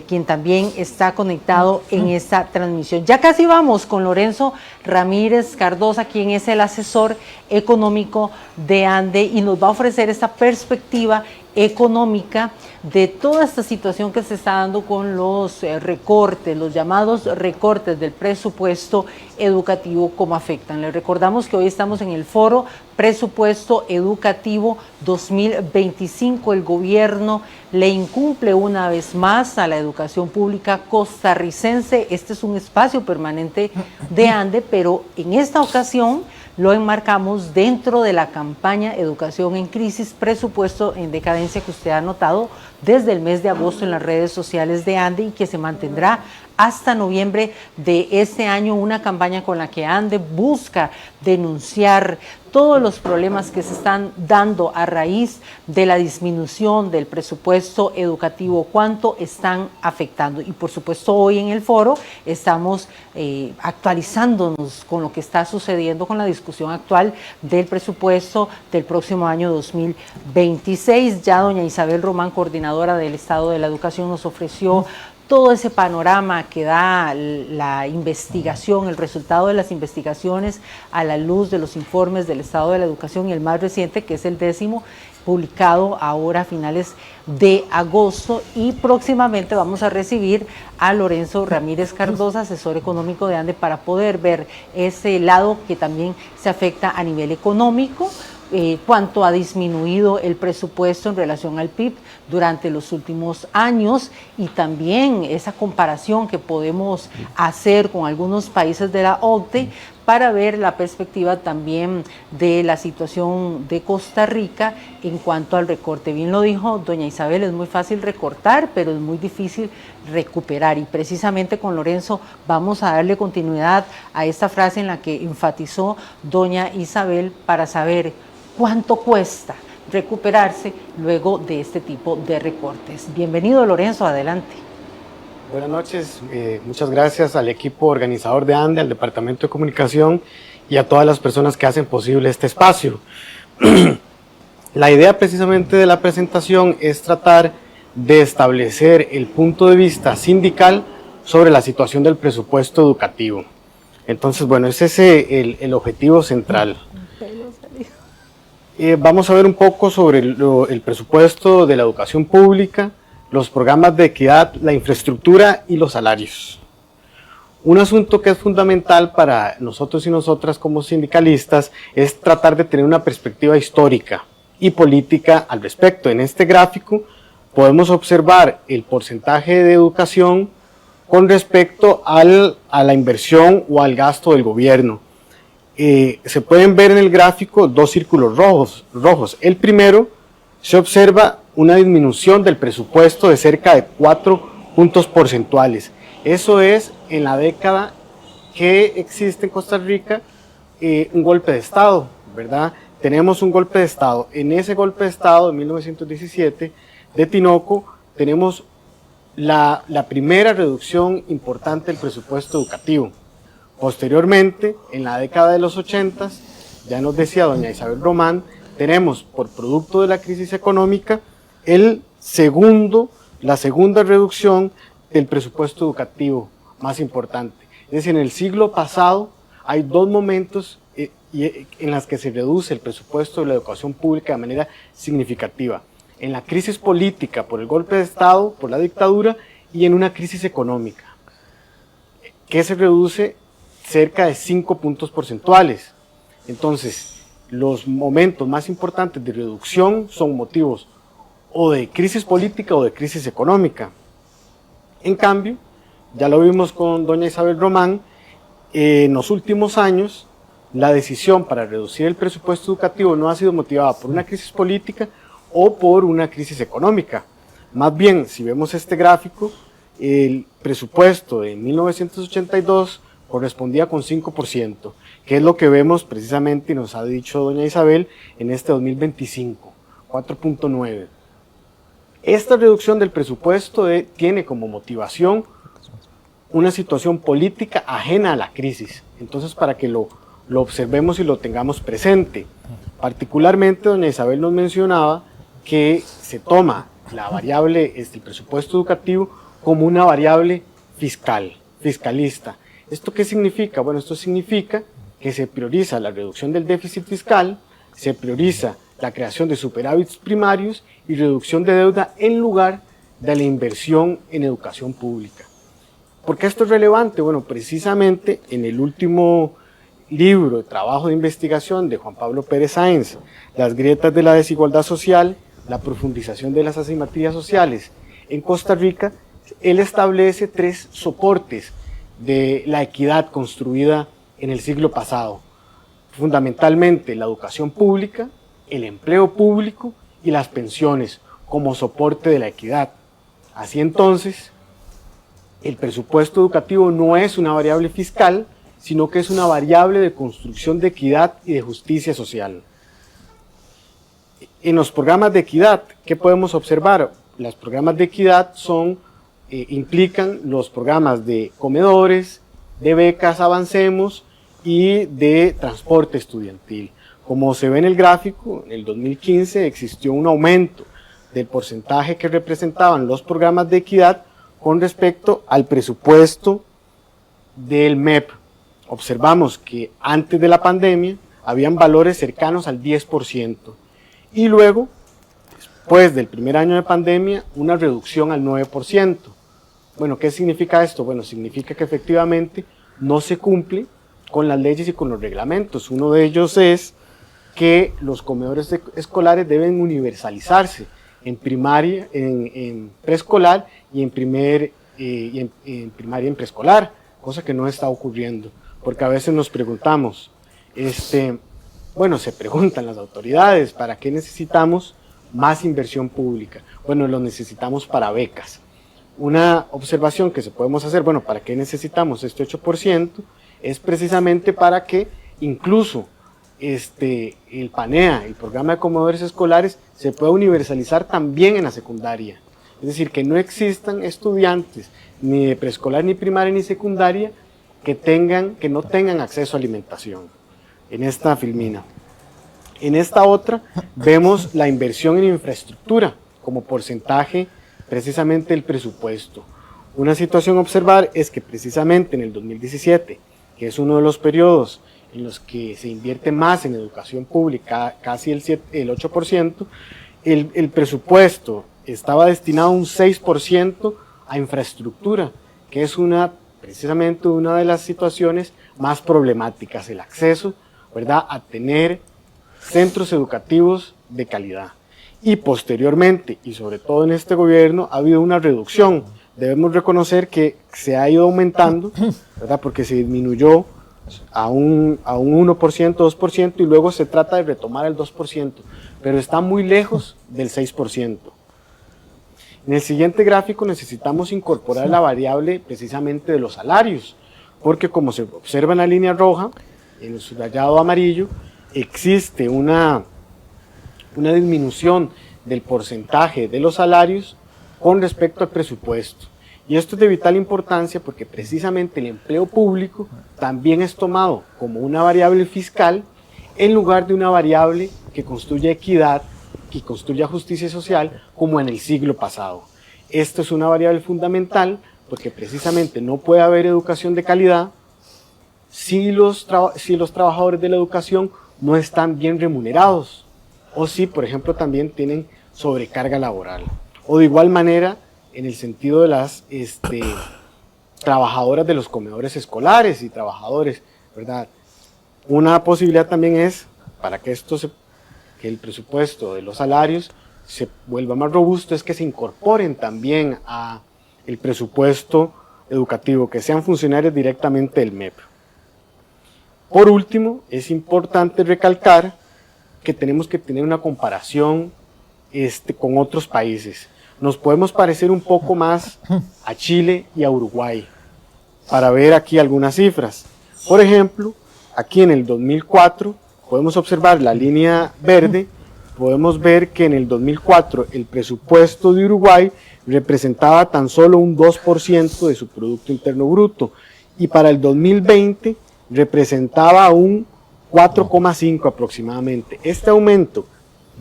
quien también está conectado en esta transmisión. Ya casi vamos con Lorenzo Ramírez Cardosa, quien es el asesor económico de ANDE y nos va a ofrecer esta perspectiva económica de toda esta situación que se está dando con los recortes, los llamados recortes del presupuesto educativo, cómo afectan. Les recordamos que hoy estamos en el foro Presupuesto Educativo 2025. El gobierno le incumple una vez más a la educación pública costarricense. Este es un espacio permanente de ANDE, pero en esta ocasión lo enmarcamos dentro de la campaña Educación en Crisis, Presupuesto en Decadencia, que usted ha notado desde el mes de agosto en las redes sociales de ANDE y que se mantendrá hasta noviembre de este año, una campaña con la que ANDE busca denunciar todos los problemas que se están dando a raíz de la disminución del presupuesto educativo, cuánto están afectando. Y por supuesto hoy en el foro estamos actualizándonos con lo que está sucediendo con la discusión actual del presupuesto del próximo año 2026. Ya doña Isabel Román, coordinadora del Estado de la Educación, nos ofreció todo ese panorama que da la investigación, el resultado de las investigaciones a la luz de los informes del estado de la educación, y el más reciente, que es el 10º, publicado ahora a finales de agosto, y próximamente vamos a recibir a Lorenzo Ramírez Cardosa, asesor económico de ANDE, para poder ver ese lado que también se afecta a nivel económico, cuánto ha disminuido el presupuesto en relación al PIB durante los últimos años, y también esa comparación que podemos hacer con algunos países de la OCDE para ver la perspectiva también de la situación de Costa Rica en cuanto al recorte. Bien lo dijo doña Isabel, es muy fácil recortar, pero es muy difícil recuperar, y precisamente con Lorenzo vamos a darle continuidad a esta frase en la que enfatizó doña Isabel para saber cuánto cuesta recuperarse luego de este tipo de recortes. Bienvenido, Lorenzo, adelante. Buenas noches, muchas gracias al equipo organizador de ANDE, al Departamento de Comunicación y a todas las personas que hacen posible este espacio. La idea precisamente de la presentación es tratar de establecer el punto de vista sindical sobre la situación del presupuesto educativo. Entonces, bueno, ese es el objetivo central. Vamos a ver un poco sobre el presupuesto de la educación pública, los programas de equidad, la infraestructura y los salarios. Un asunto que es fundamental para nosotros y nosotras como sindicalistas es tratar de tener una perspectiva histórica y política al respecto. En este gráfico podemos observar el porcentaje de educación con respecto a la inversión o al gasto del gobierno. Se pueden ver en el gráfico dos círculos rojos. El primero, se observa una disminución del presupuesto de cerca de 4 puntos porcentuales. Eso es en la década que existe en Costa Rica un golpe de Estado, ¿verdad? Tenemos un golpe de Estado. En ese golpe de Estado de 1917 de Tinoco tenemos la primera reducción importante del presupuesto educativo. Posteriormente, en la década de los 80, ya nos decía doña Isabel Román, tenemos por producto de la crisis económica la segunda reducción del presupuesto educativo más importante. Es decir, en el siglo pasado hay dos momentos en los que se reduce el presupuesto de la educación pública de manera significativa. En la crisis política por el golpe de Estado, por la dictadura, y en una crisis económica, que se reduce cerca de 5 puntos porcentuales. Entonces, los momentos más importantes de reducción son motivos o de crisis política o de crisis económica. En cambio, ya lo vimos con doña Isabel Román, en los últimos años la decisión para reducir el presupuesto educativo no ha sido motivada por una crisis política o por una crisis económica. Más bien, si vemos este gráfico, el presupuesto de 1982 correspondía con 5%, que es lo que vemos precisamente, y nos ha dicho doña Isabel, en este 2025, 4.9. Esta reducción del presupuesto tiene como motivación una situación política ajena a la crisis. Entonces, para que lo observemos y lo tengamos presente. Particularmente, doña Isabel nos mencionaba que se toma la variable, el presupuesto educativo, como una variable fiscalista. ¿Esto qué significa? Bueno, esto significa que se prioriza la reducción del déficit fiscal, se prioriza la creación de superávits primarios y reducción de deuda en lugar de la inversión en educación pública. ¿Por qué esto es relevante? Bueno, precisamente en el último libro de trabajo de investigación de Juan Pablo Pérez Sáenz, Las grietas de la desigualdad social, la profundización de las asimetrías sociales en Costa Rica, él establece 3 soportes de la equidad construida en el siglo pasado. Fundamentalmente la educación pública, el empleo público y las pensiones como soporte de la equidad. Así entonces, el presupuesto educativo no es una variable fiscal, sino que es una variable de construcción de equidad y de justicia social. En los programas de equidad, ¿qué podemos observar? Los programas de equidad implican los programas de comedores, de becas Avancemos y de transporte estudiantil. Como se ve en el gráfico, en el 2015 existió un aumento del porcentaje que representaban los programas de equidad con respecto al presupuesto del MEP. Observamos que antes de la pandemia habían valores cercanos al 10% y luego, después del primer año de pandemia, una reducción al 9%. Bueno, ¿qué significa esto? Bueno, significa que efectivamente no se cumple con las leyes y con los reglamentos. Uno de ellos es que los comedores escolares deben universalizarse en primaria, en preescolar y en primaria y en preescolar, cosa que no está ocurriendo, porque a veces nos preguntamos, bueno, se preguntan las autoridades, ¿para qué necesitamos más inversión pública? Bueno, lo necesitamos para becas. Una observación que podemos hacer, bueno, ¿para qué necesitamos este 8%? Es precisamente para que incluso el PANEA, el programa de comedores escolares, se pueda universalizar también en la secundaria. Es decir, que no existan estudiantes ni de preescolar, ni primaria, ni secundaria que no tengan acceso a alimentación en esta filmina. En esta otra vemos la inversión en infraestructura como porcentaje precisamente del presupuesto. Una situación a observar es que precisamente en el 2017, que es uno de los periodos en los que se invierte más en educación pública, casi el 8%, el presupuesto estaba destinado un 6% a infraestructura, que es precisamente una de las situaciones más problemáticas, el acceso, ¿verdad?, a tener centros educativos de calidad. Y posteriormente, y sobre todo en este gobierno, ha habido una reducción. Debemos reconocer que se ha ido aumentando, ¿verdad?, porque se disminuyó a un 1%, 2%, y luego se trata de retomar el 2%, pero está muy lejos del 6%. En el siguiente gráfico necesitamos incorporar la variable precisamente de los salarios, porque como se observa en la línea roja, en el subrayado amarillo, existe una disminución del porcentaje de los salarios con respecto al presupuesto. Y esto es de vital importancia porque precisamente el empleo público también es tomado como una variable fiscal en lugar de una variable que construya equidad, que construya justicia social como en el siglo pasado. Esto es una variable fundamental porque precisamente no puede haber educación de calidad si los trabajadores de la educación no están bien remunerados o si, por ejemplo, también tienen sobrecarga laboral. O de igual manera, en el sentido de las trabajadoras de los comedores escolares y trabajadores, ¿verdad? Una posibilidad también es, para que que el presupuesto de los salarios se vuelva más robusto, es que se incorporen también a el presupuesto educativo, que sean funcionarios directamente del MEP. Por último, es importante recalcar que tenemos que tener una comparación con otros países. Nos podemos parecer un poco más a Chile y a Uruguay, para ver aquí algunas cifras. Por ejemplo, aquí en el 2004, podemos observar la línea verde, podemos ver que en el 2004 el presupuesto de Uruguay representaba tan solo un 2% de su Producto Interno Bruto, y para el 2020 representaba un 4,5 aproximadamente. Este aumento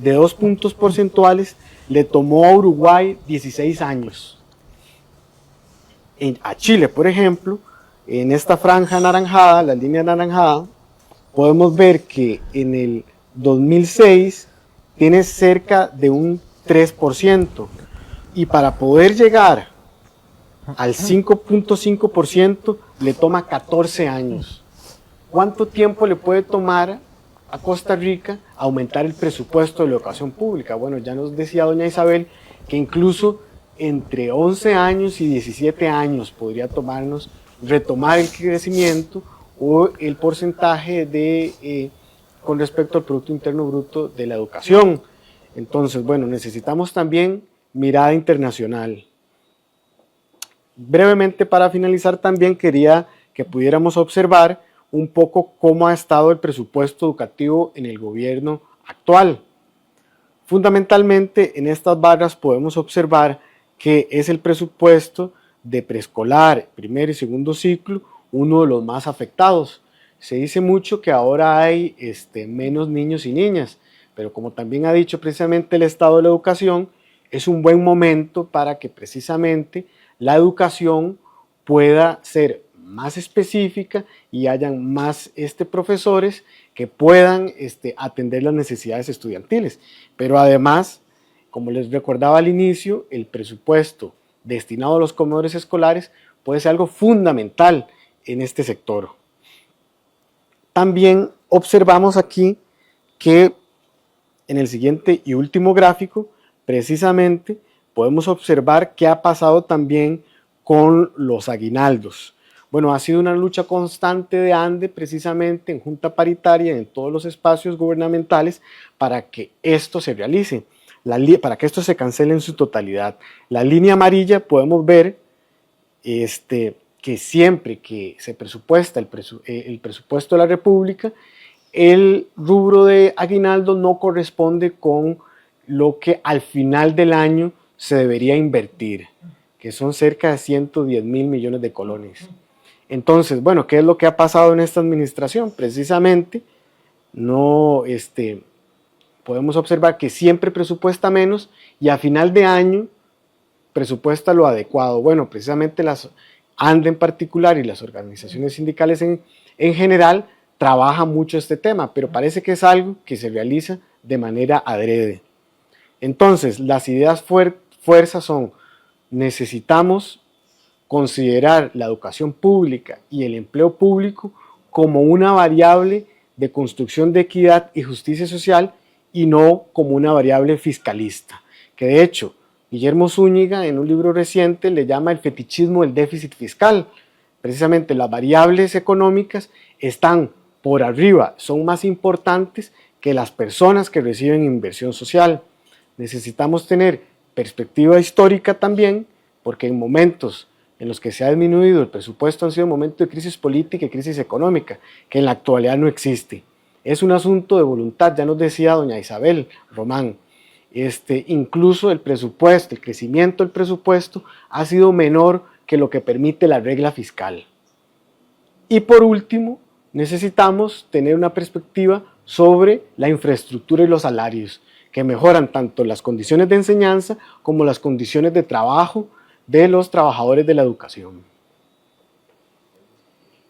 de 2 puntos porcentuales le tomó a Uruguay 16 años. A Chile, por ejemplo, en esta franja anaranjada, la línea anaranjada, podemos ver que en el 2006 tiene cerca de un 3%, y para poder llegar al 5.5% le toma 14 años. ¿Cuánto tiempo le puede tomar a Costa Rica aumentar el presupuesto de la educación pública? Bueno, ya nos decía doña Isabel que incluso entre 11 años y 17 años podría tomarnos retomar el crecimiento o el porcentaje con respecto al Producto Interno Bruto de la educación. Entonces, bueno, necesitamos también mirada internacional. Brevemente, para finalizar, también quería que pudiéramos observar un poco cómo ha estado el presupuesto educativo en el gobierno actual. Fundamentalmente, en estas barras podemos observar que es el presupuesto de preescolar, primer y segundo ciclo, uno de los más afectados. Se dice mucho que ahora hay menos niños y niñas, pero como también ha dicho precisamente el Estado de la Educación, es un buen momento para que precisamente la educación pueda ser más específica y hayan más profesores que puedan atender las necesidades estudiantiles. Pero además, como les recordaba al inicio, el presupuesto destinado a los comedores escolares puede ser algo fundamental en este sector. También observamos aquí que en el siguiente y último gráfico, precisamente podemos observar qué ha pasado también con los aguinaldos. Bueno, ha sido una lucha constante de ANDE precisamente en Junta Paritaria, en todos los espacios gubernamentales, para que esto se realice, para que esto se cancele en su totalidad. La línea amarilla podemos ver que siempre que se presupuesta el presupuesto de la República, el rubro de aguinaldo no corresponde con lo que al final del año se debería invertir, que son cerca de 110 mil millones de colones. Entonces, bueno, ¿qué es lo que ha pasado en esta administración? Precisamente, no, podemos observar que siempre presupuesta menos y a final de año presupuesta lo adecuado. Bueno, precisamente las ANDE en particular y las organizaciones sindicales en general trabajan mucho este tema, pero parece que es algo que se realiza de manera adrede. Entonces, las ideas fuerzas son: necesitamos considerar la educación pública y el empleo público como una variable de construcción de equidad y justicia social y no como una variable fiscalista, que de hecho Guillermo Zúñiga en un libro reciente le llama el fetichismo del déficit fiscal. Precisamente las variables económicas están por arriba, son más importantes que las personas que reciben inversión social. Necesitamos tener perspectiva histórica también, porque en momentos en los que se ha disminuido el presupuesto han sido momentos de crisis política y crisis económica, que en la actualidad no existe. Es un asunto de voluntad, ya nos decía doña Isabel Román. Incluso el presupuesto, el crecimiento del presupuesto ha sido menor que lo que permite la regla fiscal. Y por último, necesitamos tener una perspectiva sobre la infraestructura y los salarios, que mejoran tanto las condiciones de enseñanza como las condiciones de trabajo de los trabajadores de la educación.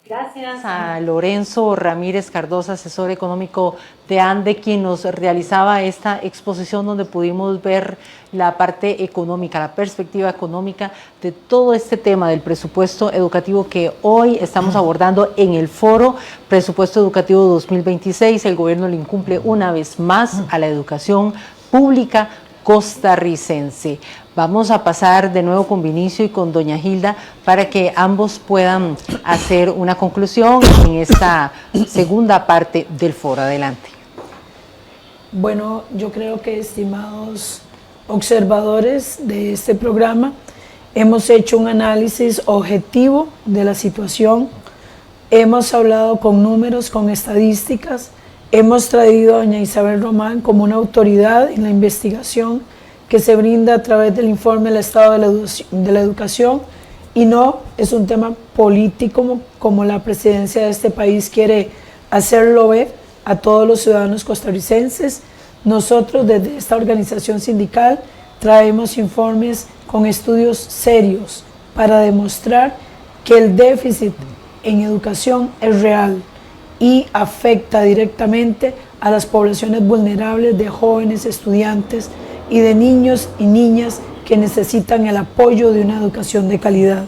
Gracias a Lorenzo Ramírez Cardosa, asesor económico de ANDE, quien nos realizaba esta exposición donde pudimos ver la parte económica, la perspectiva económica de todo este tema del presupuesto educativo que hoy estamos abordando en el foro Presupuesto Educativo 2026. El gobierno le incumple una vez más a la educación pública costarricense. Vamos a pasar de nuevo con Vinicio y con doña Hilda para que ambos puedan hacer una conclusión en esta segunda parte del foro. Adelante. Bueno, yo creo que, estimados observadores de este programa, hemos hecho un análisis objetivo de la situación, hemos hablado con números, con estadísticas, hemos traído a doña Isabel Román como una autoridad en la investigación que se brinda a través del informe del Estado de la Educación, y no es un tema político como la presidencia de este país quiere hacerlo ver a todos los ciudadanos costarricenses. Nosotros desde esta organización sindical traemos informes con estudios serios para demostrar que el déficit en educación es real y afecta directamente a las poblaciones vulnerables de jóvenes, estudiantes y de niños y niñas que necesitan el apoyo de una educación de calidad.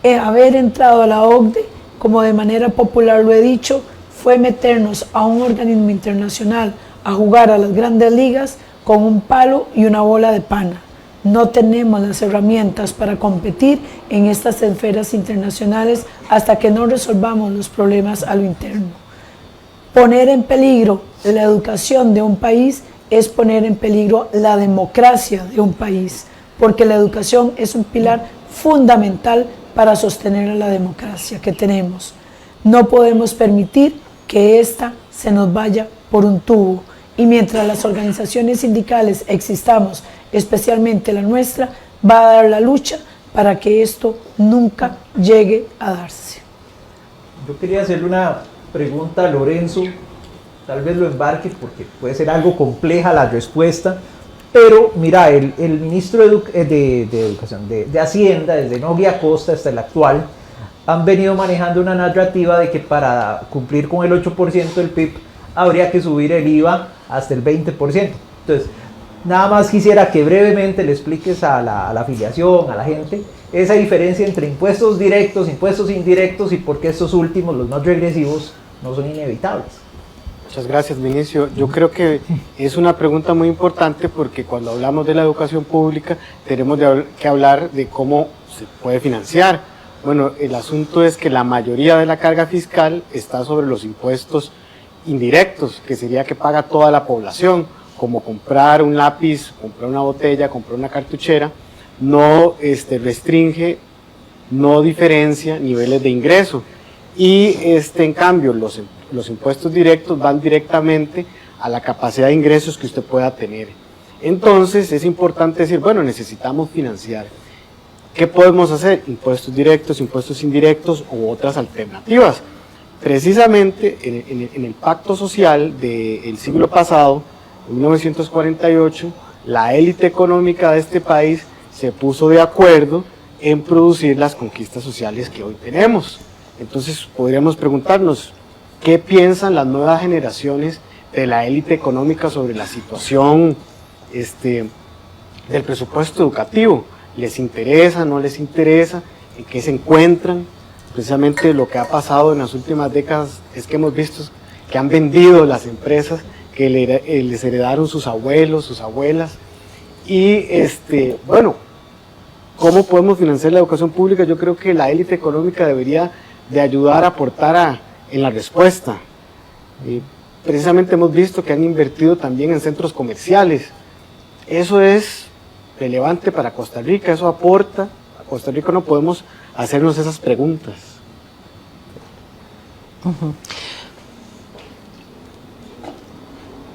Haber entrado a la OCDE, como de manera popular lo he dicho, fue meternos a un organismo internacional a jugar a las grandes ligas con un palo y una bola de pana. No tenemos las herramientas para competir en estas esferas internacionales hasta que no resolvamos los problemas a lo interno. Poner en peligro la educación de un país es poner en peligro la democracia de un país, porque la educación es un pilar fundamental para sostener la democracia que tenemos. No podemos permitir que ésta se nos vaya por un tubo, y mientras las organizaciones sindicales existamos, especialmente la nuestra, va a dar la lucha para que esto nunca llegue a darse. Yo quería hacerle una pregunta a Lorenzo, tal vez lo embarque porque puede ser algo compleja la respuesta, Pero mira, el ministro de Educación, de Hacienda, desde Nogui Acosta hasta el actual, han venido manejando una narrativa de que para cumplir con el 8% del PIB habría que subir el IVA hasta el 20%. Entonces, nada más quisiera que brevemente le expliques a la afiliación, a la gente, esa diferencia entre impuestos directos, impuestos indirectos y por qué estos últimos, los no regresivos, no son inevitables. Muchas gracias, Vinicio. Yo creo que es una pregunta muy importante porque cuando hablamos de la educación pública tenemos que hablar de cómo se puede financiar. Bueno, el asunto es que la mayoría de la carga fiscal está sobre los impuestos indirectos, que sería que paga toda la población, como comprar un lápiz, comprar una botella, comprar una cartuchera, no restringe, no diferencia niveles de ingreso. Y en cambio los impuestos directos van directamente a la capacidad de ingresos que usted pueda tener. Entonces es importante decir, bueno, necesitamos financiar. ¿Qué podemos hacer? Impuestos directos, impuestos indirectos u otras alternativas. Precisamente en el pacto social del siglo pasado, en 1948, la élite económica de este país se puso de acuerdo en producir las conquistas sociales que hoy tenemos. Entonces podríamos preguntarnos, ¿qué piensan las nuevas generaciones de la élite económica sobre la situación del presupuesto educativo? ¿Les interesa, no les interesa? ¿En qué se encuentran? Precisamente lo que ha pasado en las últimas décadas es que hemos visto que han vendido las empresas que les heredaron sus abuelos, sus abuelas. Y bueno, ¿cómo podemos financiar la educación pública? Yo creo que la élite económica debería de ayudar a aportar en la respuesta. Precisamente hemos visto que han invertido también en centros comerciales. Eso es relevante para Costa Rica, eso aporta. A Costa Rica no podemos hacernos esas preguntas.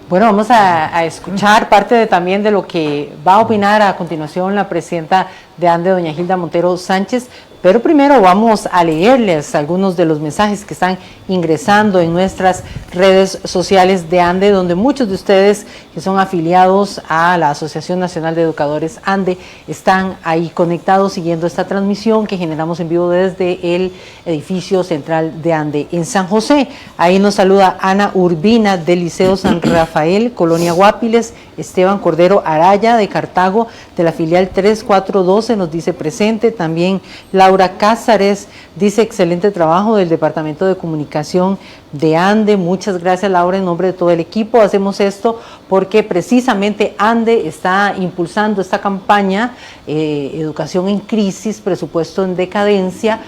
Bueno, vamos a escuchar parte también de lo que va a opinar a continuación la presidenta de ANDE, doña Hilda Montero Sánchez, pero primero vamos a leerles algunos de los mensajes que están ingresando en nuestras redes sociales de ANDE, donde muchos de ustedes que son afiliados a la Asociación Nacional de Educadores ANDE están ahí conectados siguiendo esta transmisión que generamos en vivo desde el edificio central de ANDE en San José. Ahí nos saluda Ana Urbina del Liceo San Rafael, Colonia Guapiles, Esteban Cordero Araya de Cartago, de la filial 3412, nos dice presente. También Laura Cázares dice excelente trabajo del Departamento de Comunicación de ANDE. Muchas gracias, Laura, en nombre de todo el equipo. Hacemos esto porque precisamente ANDE está impulsando esta campaña Educación en Crisis, Presupuesto en Decadencia,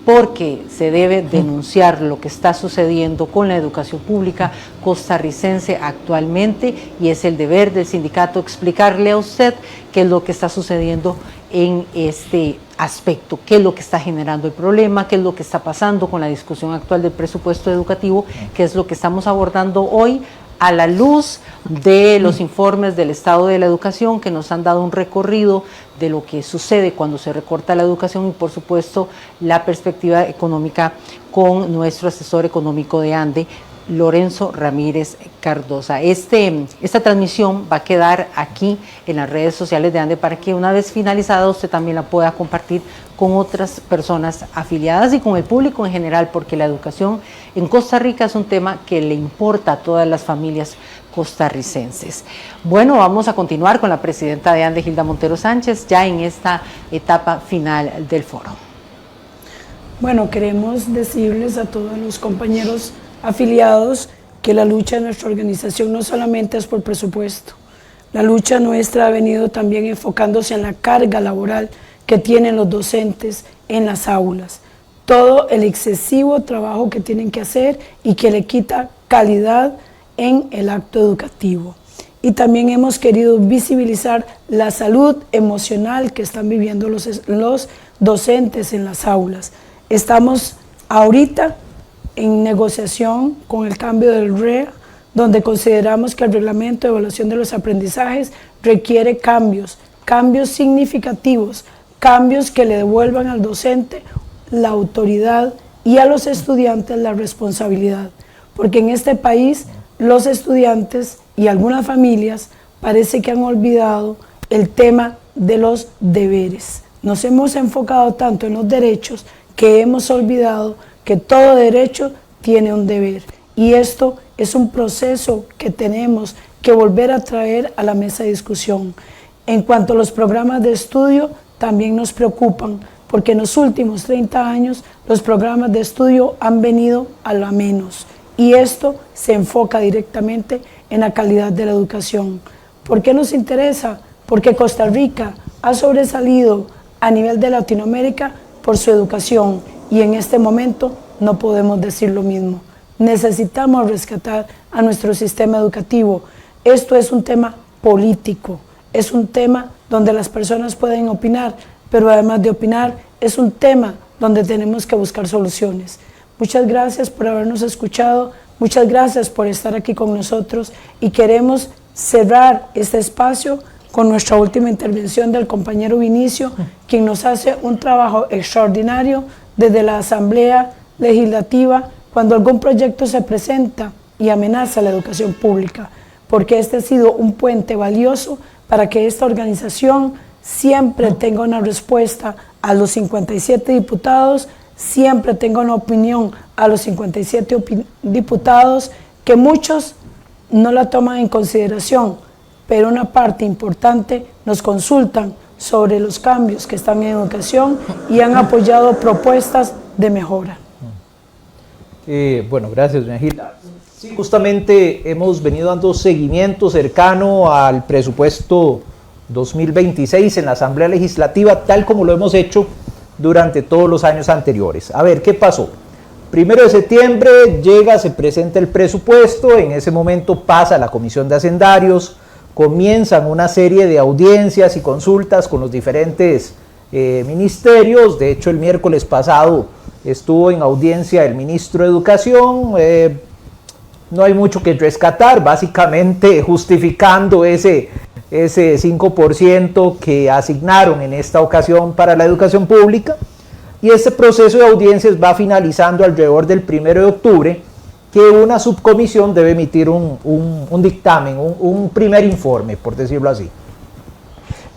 porque se debe denunciar lo que está sucediendo con la educación pública costarricense actualmente, y es el deber del sindicato explicarle a usted qué es lo que está sucediendo en este aspecto, qué es lo que está generando el problema, qué es lo que está pasando con la discusión actual del presupuesto educativo, qué es lo que estamos abordando hoy a la luz de los informes del estado de la educación que nos han dado un recorrido de lo que sucede cuando se recorta la educación y por supuesto la perspectiva económica con nuestro asesor económico de ANDE, Lorenzo Ramírez Cardosa. Esta transmisión va a quedar aquí en las redes sociales de ANDE para que una vez finalizada usted también la pueda compartir con otras personas afiliadas y con el público en general, porque la educación en Costa Rica es un tema que le importa a todas las familias costarricenses. Bueno, vamos a continuar con la presidenta de ANDE, Hilda Montero Sánchez, ya en esta etapa final del foro. Bueno, queremos decirles a todos los compañeros afiliados que la lucha de nuestra organización no solamente es por presupuesto. La lucha nuestra ha venido también enfocándose en la carga laboral que tienen los docentes en las aulas, todo el excesivo trabajo que tienen que hacer y que le quita calidad en el acto educativo. Y también hemos querido visibilizar la salud emocional que están viviendo los docentes en las aulas. Estamos ahorita en negociación con el cambio del REA, donde consideramos que el reglamento de evaluación de los aprendizajes requiere cambios significativos, cambios que le devuelvan al docente la autoridad y a los estudiantes la responsabilidad, porque en este país los estudiantes y algunas familias parece que han olvidado el tema de los deberes. Nos hemos enfocado tanto en los derechos que hemos olvidado que todo derecho tiene un deber. Y esto es un proceso que tenemos que volver a traer a la mesa de discusión. En cuanto a los programas de estudio, también nos preocupan, porque en los últimos 30 años los programas de estudio han venido a la menos. Y esto se enfoca directamente en la calidad de la educación. ¿Por qué nos interesa? Porque Costa Rica ha sobresalido a nivel de Latinoamérica por su educación y en este momento no podemos decir lo mismo. Necesitamos rescatar a nuestro sistema educativo. Esto es un tema político, es un tema donde las personas pueden opinar, pero además de opinar, es un tema donde tenemos que buscar soluciones. Muchas gracias por habernos escuchado, muchas gracias por estar aquí con nosotros y queremos cerrar este espacio con nuestra última intervención del compañero Vinicio, quien nos hace un trabajo extraordinario desde la Asamblea Legislativa cuando algún proyecto se presenta y amenaza la educación pública, porque este ha sido un puente valioso para que esta organización siempre tenga una respuesta a los 57 diputados, siempre tenga una opinión a los 57 diputados, que muchos no la toman en consideración, pero una parte importante nos consultan sobre los cambios que están en educación y han apoyado propuestas de mejora. Bueno, gracias, doña Gilda. Sí, justamente hemos venido dando seguimiento cercano al presupuesto 2026 en la Asamblea Legislativa, tal como lo hemos hecho durante todos los años anteriores. A ver, ¿qué pasó? 1 de septiembre llega, se presenta el presupuesto, en ese momento pasa a la Comisión de Hacendarios, comienzan una serie de audiencias y consultas con los diferentes ministerios. De hecho, el miércoles pasado estuvo en audiencia el ministro de Educación. No hay mucho que rescatar, básicamente justificando ese 5% que asignaron en esta ocasión para la educación pública. Y este proceso de audiencias va finalizando alrededor del 1 de octubre, que una subcomisión debe emitir un dictamen, un primer informe, por decirlo así.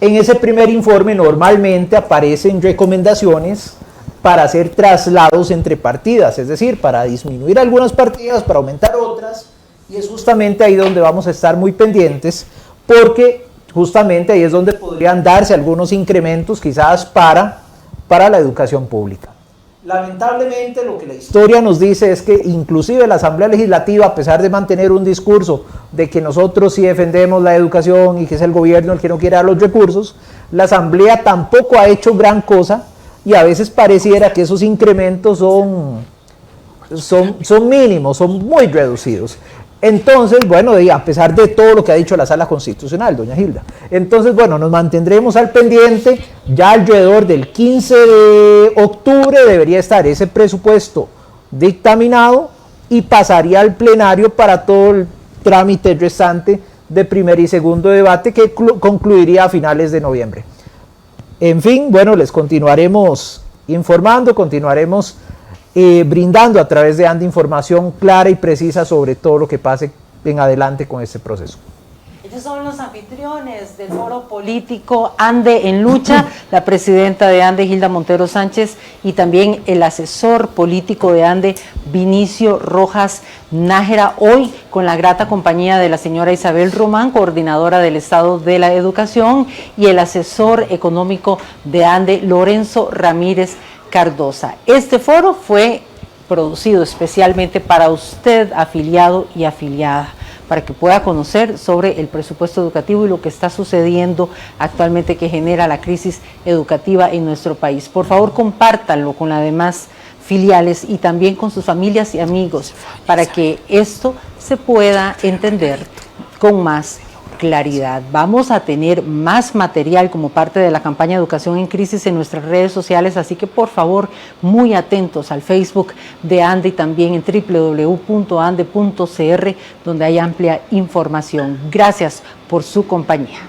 En ese primer informe normalmente aparecen recomendaciones para hacer traslados entre partidas, es decir, para disminuir algunas partidas, para aumentar otras, y es justamente ahí donde vamos a estar muy pendientes, porque justamente ahí es donde podrían darse algunos incrementos quizás para la educación pública. Lamentablemente lo que la historia nos dice es que inclusive la Asamblea Legislativa, a pesar de mantener un discurso de que nosotros sí defendemos la educación y que es el gobierno el que no quiere dar los recursos, la Asamblea tampoco ha hecho gran cosa y a veces pareciera que esos incrementos son mínimos, son muy reducidos. Entonces, bueno, a pesar de todo lo que ha dicho la Sala Constitucional, doña Gilda, entonces, bueno, nos mantendremos al pendiente. Ya alrededor del 15 de octubre debería estar ese presupuesto dictaminado y pasaría al plenario para todo el trámite restante de primer y segundo debate, que concluiría a finales de noviembre. En fin, bueno, les continuaremos informando, continuaremos brindando a través de ANDE información clara y precisa sobre todo lo que pase en adelante con este proceso. Ellos son los anfitriones del foro político ANDE en Lucha, la presidenta de ANDE, Gilda Montero Sánchez, y también el asesor político de ANDE, Vinicio Rojas Nájera, hoy con la grata compañía de la señora Isabel Román, coordinadora del Estado de la Educación, y el asesor económico de ANDE, Lorenzo Ramírez Cardosa. Este foro fue producido especialmente para usted, afiliado y afiliada, para que pueda conocer sobre el presupuesto educativo y lo que está sucediendo actualmente que genera la crisis educativa en nuestro país. Por favor, compártanlo con las demás filiales y también con sus familias y amigos para que esto se pueda entender con más claridad. Vamos a tener más material como parte de la campaña Educación en Crisis en nuestras redes sociales, así que por favor, muy atentos al Facebook de ANDE y también en www.ande.cr, donde hay amplia información. Gracias por su compañía.